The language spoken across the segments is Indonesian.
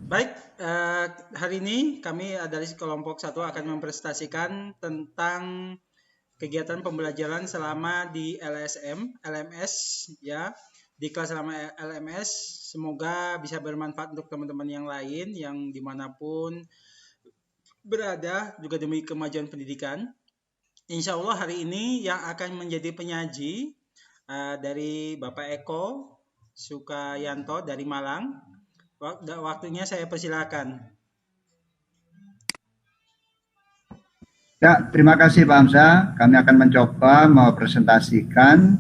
Baik, hari ini kami dari kelompok 1 akan mempresentasikan tentang kegiatan pembelajaran selama di LMS ya, di kelas selama LMS. Semoga bisa bermanfaat untuk teman-teman yang lain yang dimanapun berada, juga demi kemajuan pendidikan. Insya Allah hari ini yang akan menjadi penyaji dari Bapak Eko Sukayanto dari Malang. Waktunya saya persilakan. Ya, terima kasih Pak Hamzah. Kami akan mencoba mempresentasikan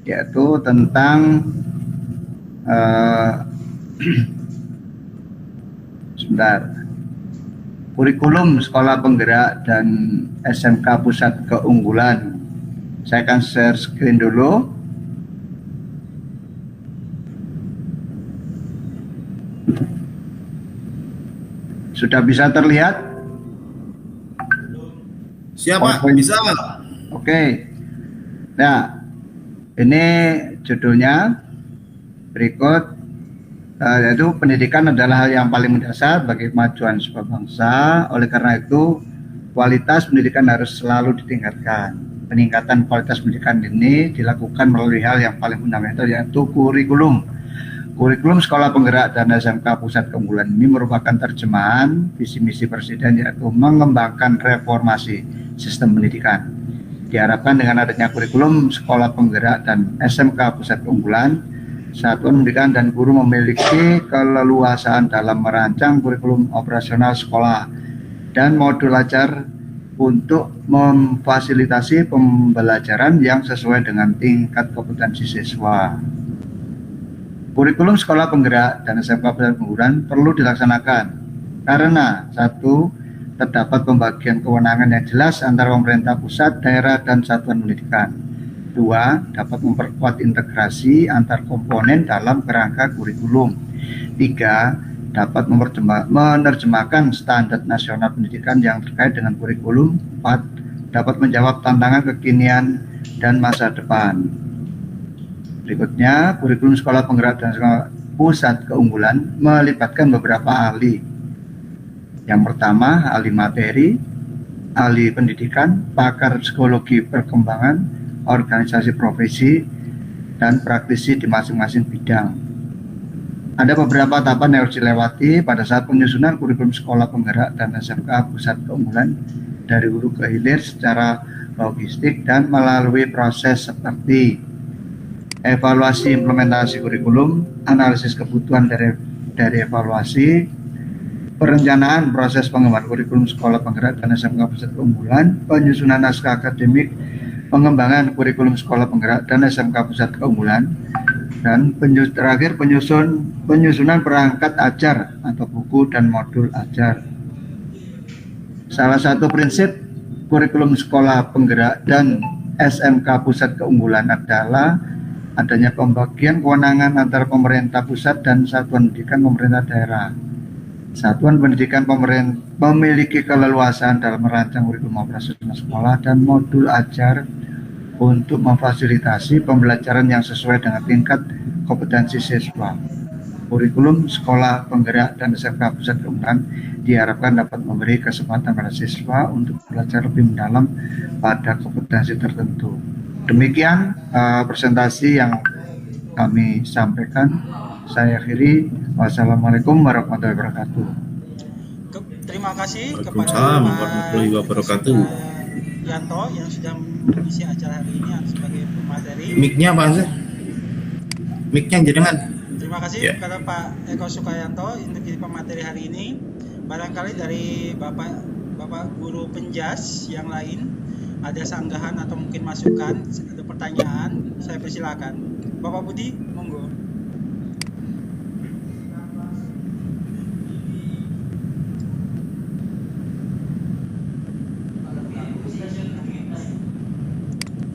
yaitu tentang kurikulum sekolah penggerak dan SMK Pusat Keunggulan. Saya akan share screen dulu. Sudah bisa terlihat? Siapa? Bisa. Oke. Nah, ini judulnya berikut, yaitu pendidikan adalah hal yang paling mendasar bagi kemajuan sebuah bangsa. Oleh karena itu, kualitas pendidikan harus selalu ditingkatkan. Peningkatan kualitas pendidikan ini dilakukan melalui hal yang paling fundamental, yaitu kurikulum. Kurikulum sekolah penggerak dan SMK Pusat Keunggulan ini merupakan terjemahan visi misi Presiden, yaitu mengembangkan reformasi sistem pendidikan. Diharapkan dengan adanya kurikulum sekolah penggerak dan SMK Pusat Keunggulan, satuan pendidikan dan guru memiliki keleluasaan dalam merancang kurikulum operasional sekolah dan modul ajar untuk memfasilitasi pembelajaran yang sesuai dengan tingkat kompetensi siswa. Kurikulum sekolah penggerak dan SMK Pusat Keunggulan perlu dilaksanakan karena satu, terdapat pembagian kewenangan yang jelas antara pemerintah pusat, daerah, dan satuan pendidikan. Dua, dapat memperkuat integrasi antar komponen dalam kerangka kurikulum. Tiga, dapat menerjemahkan standar nasional pendidikan yang terkait dengan kurikulum. Empat, dapat menjawab tantangan kekinian dan masa depan. Berikutnya, kurikulum sekolah penggerak dan sekolah pusat keunggulan melibatkan beberapa ahli. Yang pertama, ahli materi, ahli pendidikan, pakar psikologi perkembangan, organisasi profesi, dan praktisi di masing-masing bidang. Ada beberapa tahapan yang harus dilewati pada saat penyusunan kurikulum sekolah penggerak dan SMK Pusat Keunggulan dari hulu ke hilir secara logistik dan melalui proses seperti evaluasi implementasi kurikulum, analisis kebutuhan dari evaluasi, perencanaan proses pengembangan kurikulum sekolah penggerak dan SMK Pusat Keunggulan, penyusunan naskah akademik, pengembangan kurikulum sekolah penggerak dan SMK Pusat Keunggulan, dan terakhir penyusunan perangkat ajar atau buku dan modul ajar. Salah satu prinsip kurikulum sekolah penggerak dan SMK Pusat Keunggulan adalah adanya pembagian kewenangan antara pemerintah pusat dan satuan pendidikan pemerintah daerah. Satuan pendidikan memiliki keleluasaan dalam merancang kurikulum operasional sekolah dan modul ajar untuk memfasilitasi pembelajaran yang sesuai dengan tingkat kompetensi siswa. Kurikulum sekolah penggerak dan SMK Pusat Keunggulan diharapkan dapat memberi kesempatan pada siswa untuk belajar lebih mendalam pada kompetensi tertentu. Demikian presentasi yang kami sampaikan. Saya akhiri. Wassalamualaikum warahmatullahi wabarakatuh. Terima kasih kepada Waalaikumsalam warahmatullahi wabarakatuh. Yanto yang sudah mengisi acara hari ini sebagai pemateri. Mic-nya apa sih? Mic-nya jenengan. Terima kasih kepada Pak Eko Sukayanto untuk jadi pemateri hari ini. Barangkali dari Bapak Guru Penjas yang lain ada sanggahan atau mungkin masukan, ada pertanyaan, saya persilakan. Bapak Budi, monggo.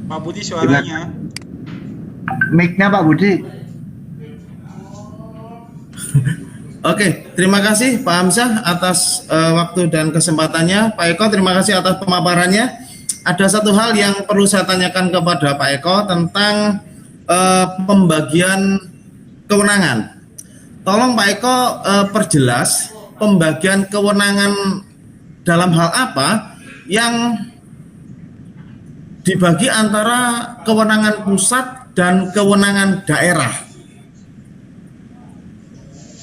Pak Budi suaranya. Mic-nya Pak Budi. Oke, terima kasih Pak Hamzah atas waktu dan kesempatannya. Pak Eko, terima kasih atas pemaparannya. Ada satu hal yang perlu saya tanyakan kepada Pak Eko tentang pembagian kewenangan. tolong Pak Eko perjelas pembagian kewenangan dalam hal apa yang dibagi antara kewenangan pusat dan kewenangan daerah.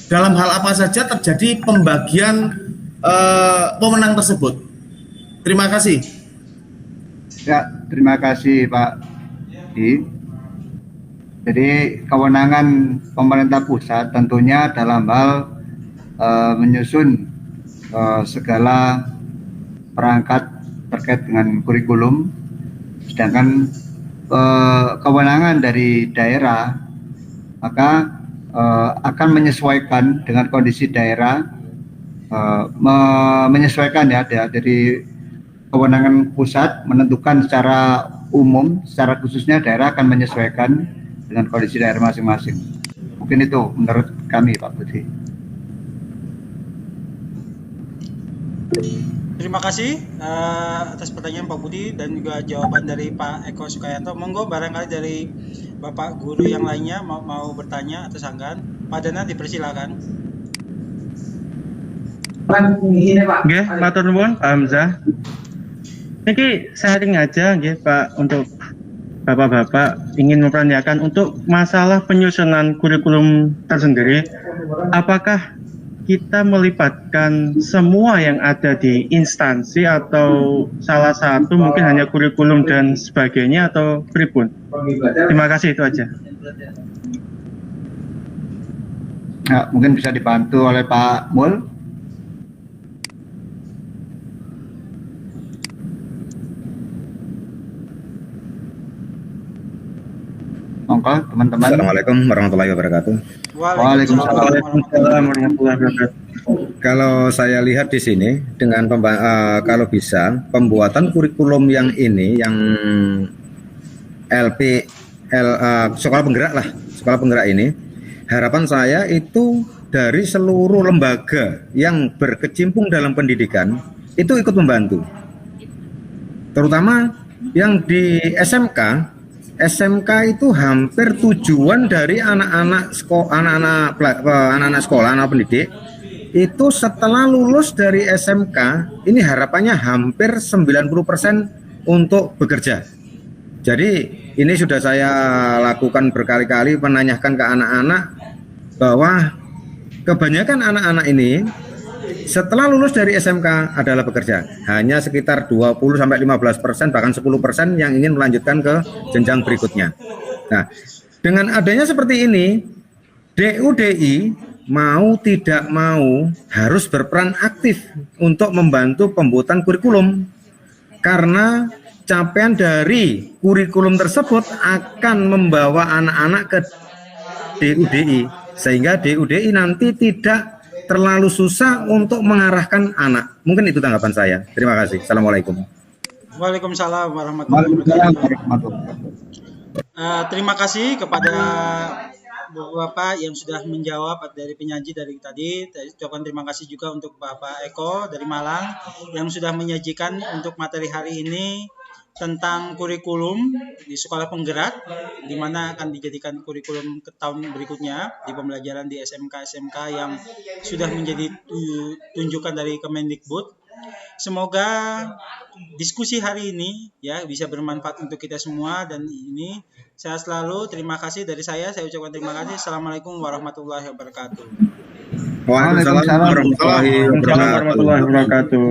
Dalam hal apa saja terjadi pembagian pemenang tersebut. Terima kasih. Ya, terima kasih Pak Di. Jadi kewenangan pemerintah pusat tentunya dalam hal menyusun segala perangkat terkait dengan kurikulum, sedangkan kewenangan dari daerah maka akan menyesuaikan dengan kondisi daerah, menyesuaikan ya dari kewenangan pusat menentukan secara umum, secara khususnya daerah akan menyesuaikan dengan kondisi daerah masing-masing. Mungkin itu menurut kami Pak Budi. Terima kasih atas pertanyaan Pak Budi dan juga jawaban dari Pak Eko Sukayanto. Monggo barangkali dari Bapak Guru yang lainnya mau bertanya atau sanggahan. Pak Dana dipersilakan. Nggih, matur nuwun Pak Hamzah. Niki sharing aja nggih Pak, untuk Bapak-bapak ingin mempertanyakan untuk masalah penyusunan kurikulum tersendiri, apakah kita melibatkan semua yang ada di instansi atau salah satu mungkin hanya kurikulum dan sebagainya atau pripun? Terima kasih, itu aja. Nah, mungkin bisa dibantu oleh Pak Mul. Monggo teman-teman. Assalamualaikum warahmatullahi wabarakatuh. Waalaikumsalam warahmatullahi wabarakatuh. Kalau saya lihat di sini dengan kalau bisa pembuatan kurikulum yang ini yang sekolah penggerak ini, harapan saya itu dari seluruh lembaga yang berkecimpung dalam pendidikan itu ikut membantu, terutama yang di SMK itu hampir tujuan dari anak-anak sekolah, anak pendidik itu setelah lulus dari SMK ini harapannya hampir 90% untuk bekerja. Jadi ini sudah saya lakukan berkali-kali, menanyakan ke anak-anak bahwa kebanyakan anak-anak ini setelah lulus dari SMK adalah bekerja. Hanya sekitar 20-15%, bahkan 10% yang ingin melanjutkan ke jenjang berikutnya. Nah, dengan adanya seperti ini, DUDI mau tidak mau harus berperan aktif untuk membantu pembuatan kurikulum. Karena capaian dari kurikulum tersebut akan membawa anak-anak ke DUDI. Sehingga DUDI nanti tidak terlalu susah untuk mengarahkan anak. Mungkin itu tanggapan saya. Terima kasih. Assalamualaikum. Waalaikumsalam warahmatullahi wabarakatuh. Terima kasih kepada Bapak yang sudah menjawab dari penyaji dari tadi. Ucapkan terima kasih juga untuk Bapak Eko dari Malang yang sudah menyajikan untuk materi hari ini tentang kurikulum di sekolah penggerak, di mana akan dijadikan kurikulum ke tahun berikutnya di pembelajaran di SMK-SMK yang sudah menjadi tunjukan dari Kemendikbud. Semoga diskusi hari ini ya bisa bermanfaat untuk kita semua, dan ini sehat selalu. Terima kasih dari saya ucapkan terima kasih. Assalamualaikum warahmatullahi wabarakatuh. Waalaikumsalam warahmatullahi wabarakatuh.